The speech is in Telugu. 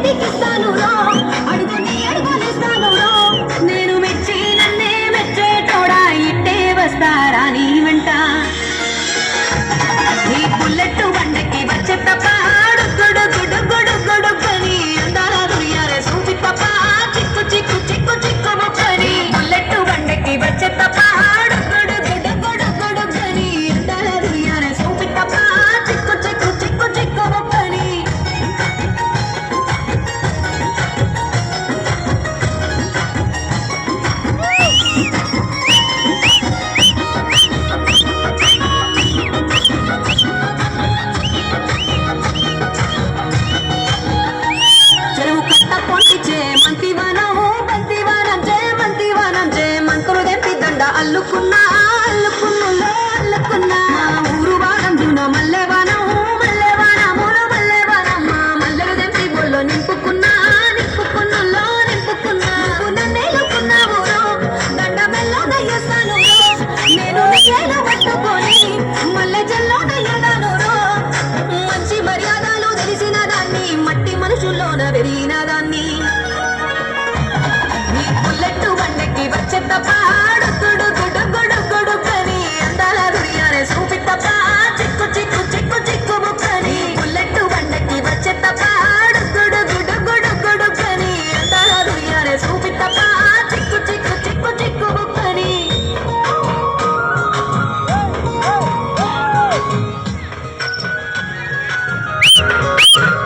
ఇంటికిస్తాను రో అడుగుని అడుగులిస్తాను రో నేను మెచ్చి నన్నే మెచ్చేటోడా ఇట్టే వస్తారా నీ వెంట నీ బుల్లెట్ బండకి వచ్చే తప్ప గుడు గుడు గుడు గుడు పని అందాల దునియారే సూచి తప్ప చిక్కు చిక్కు చిక్కు చిక్కు ముక్కని బుల్లెట్ బండకి వచ్చే తప్ప గుడు గుడు గుడు గుడు పని అందాల దునియారే సూచి తప్ప చిక్కు చిక్కు చిక్కు చిక్కు ముక్కని చెరువు కట్ట పొంటిచే మంతివనం బంతివనం చే మంతివనం చే మంత్రులు తెంపి దండ అల్లుకున్నా అల్లుకున్నులో అల్లుకున్నా ఊరు వారం జున మల్లెవనం మల్లెవనములు మల్లెవనం మల్లెలు తెంపి బొల్లో నింపుకున్నా నింపుకున్నులో నింపుకున్నా నన్నేలుకున్నావు దండ మెల్లో దయ్యేస్తాను నేను నీళ్ళు పట్టుకొని మల్లె జల్లో దయ్యదాను మంచి మర్యాదలు తెలిసిన దాన్ని మట్టి మనుషుల్లోన పెరిగిన దాన్ని నీ బుల్లెట్ బండకి వచ్చే తప్ప గుడు గుడు గుడు గుడు పని అందాల దునియానే సూపి తప్ప చిక్కు చిక్కు చిక్కు చిక్కు ముక్కని బుల్లెట్ బండకి వచ్చే తప్ప గుడు గుడు గుడు గుడు పని అందాల దునియానే సూపి తప్ప చిక్కు చిక్కు చిక్కు చిక్కు ముక్కని you